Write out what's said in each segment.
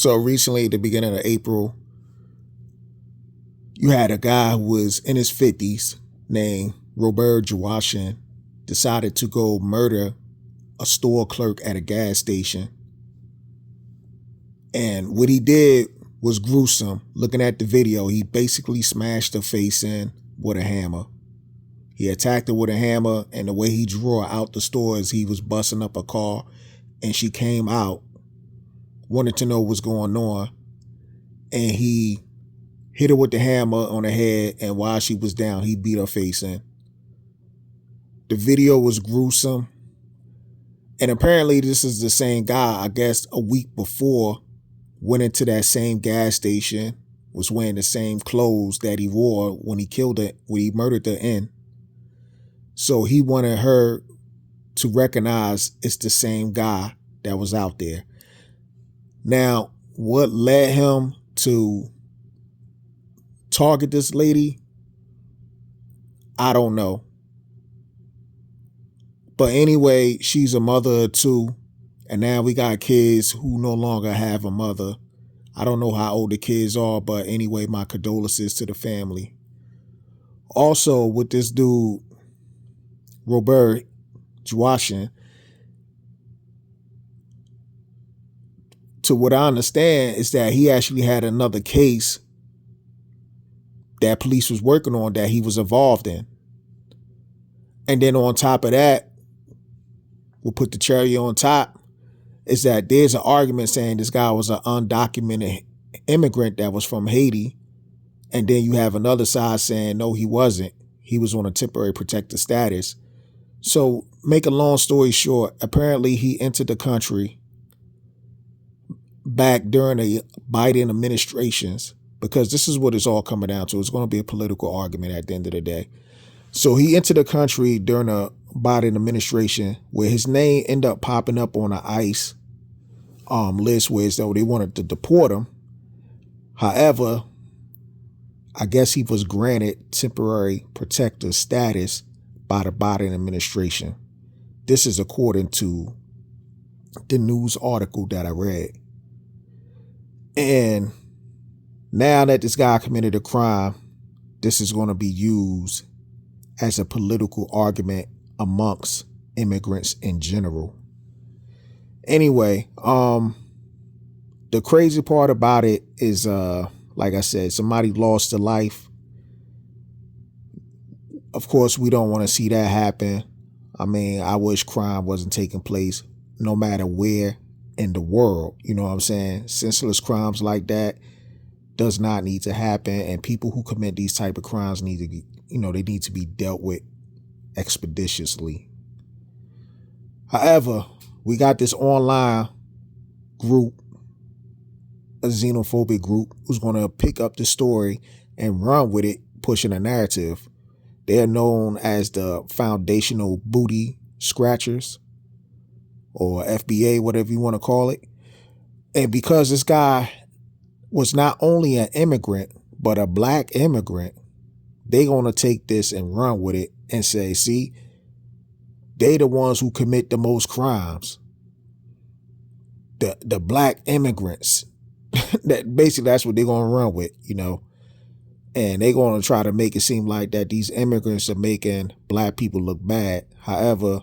So recently, at the beginning of April, you had a guy who was in his 50s named Rolbert Joachim decided to go murder a store clerk at a gas station. And what he did was gruesome. Looking at the video, he basically smashed her face in with a hammer. He attacked her with a hammer, and the way he drew her out the store is he was busting up a car, and she came out, wanted to know what's going on, and he hit her with the hammer on the head, and while she was down, he beat her face in. The video was gruesome, and apparently this is the same guy, I guess a week before, went into that same gas station, was wearing the same clothes that he wore when he killed her, when he murdered her in. So he wanted her to recognize it's the same guy that was out there. Now, what led him to target this lady, I don't know. But anyway, she's a mother of two, and now we got kids who no longer have a mother. I don't know how old the kids are, but anyway, my condolences to the family. Also, with this dude, Rolbert Joachim, to what I understand is that he actually had another case that police was working on that he was involved in. And then on top of that, we'll put the cherry on top, is that there's an argument saying this guy was an undocumented immigrant that was from Haiti. And then you have another side saying, no, he wasn't. He was on a temporary protected status. So make a long story short, apparently he entered the country back during the Biden administrations, because this is what it's all coming down to. It's going to be a political argument at the end of the day. So he entered the country during the Biden administration where his name ended up popping up on an ICE list where as though they wanted to deport him. However, I guess he was granted temporary protective status by the Biden administration. This is according to the news article that I read. And now that this guy committed a crime, this is going to be used as a political argument amongst immigrants in general. Anyway, the crazy part about it is, like I said, somebody lost their life. Of course, we don't want to see that happen. I mean, I wish crime wasn't taking place no matter where in the world. You know what I'm saying? Senseless crimes like that does not need to happen. And people who commit these type of crimes need to be, they need to be dealt with expeditiously. However, we got this online group, a xenophobic group, who's going to pick up the story and run with it, pushing a narrative. They're known as the Foundational Booty Scratchers, or FBA, whatever you want to call it. And because this guy was not only an immigrant, but a black immigrant, they're going to take this and run with it and say, see, they the ones who commit the most crimes. The black immigrants. That's what they're going to run with, And they're going to try to make it seem like that these immigrants are making black people look bad. However,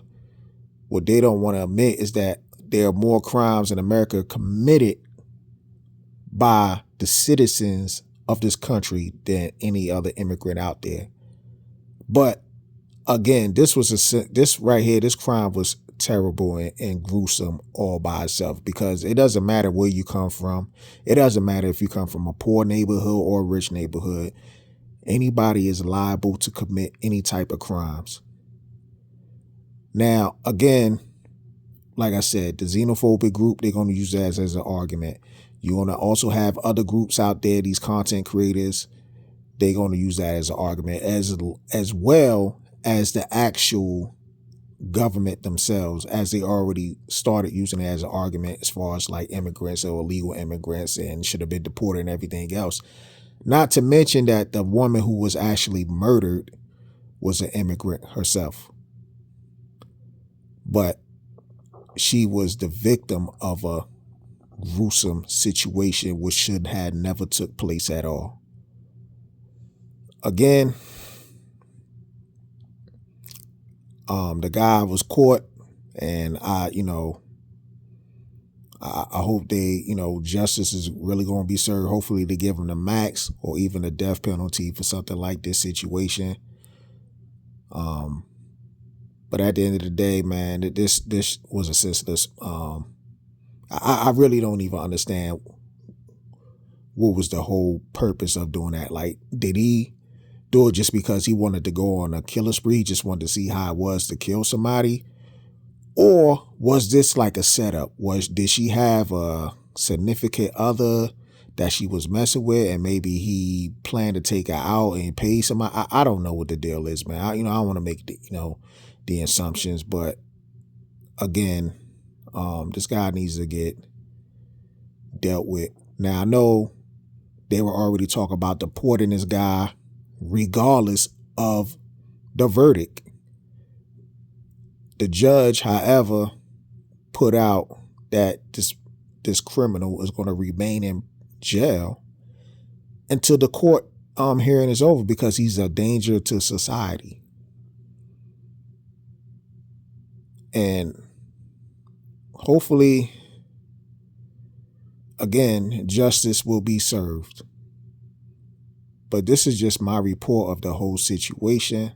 what they don't want to admit is that there are more crimes in America committed by the citizens of this country than any other immigrant out there. But again, this crime was terrible and gruesome all by itself, because it doesn't matter where you come from. It doesn't matter if you come from a poor neighborhood or a rich neighborhood. Anybody is liable to commit any type of crimes. Now, again, like I said, the xenophobic group, they're going to use that as an argument. You're going to also have other groups out there, these content creators, they're going to use that as an argument, as well as the actual government themselves, as they already started using it as an argument as far as like immigrants or illegal immigrants and should have been deported and everything else. Not to mention that the woman who was actually murdered was an immigrant herself. But she was the victim of a gruesome situation which should have never took place at all. Again, the guy was caught, and I hope justice is really going to be served. Hopefully they give him the max or even the death penalty for something like this situation. But at the end of the day, man, this was a senseless. I really don't even understand what was the whole purpose of doing that. Like, did he do it just because he wanted to go on a killing spree? He just wanted to see how it was to kill somebody? Or was this like a setup? Did she have a significant other that she was messing with, and maybe he planned to take her out and pay somebody? I don't know what the deal is, man. I don't want to make the assumptions, but again, this guy needs to get dealt with. Now, I know they were already talking about deporting this guy regardless of the verdict. The judge, however, put out that this criminal is going to remain in jail until the court hearing is over because he's a danger to society. And hopefully, again, justice will be served. But this is just my report of the whole situation.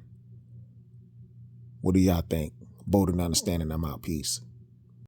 What do y'all think? Bold and understanding. I'm out. Peace.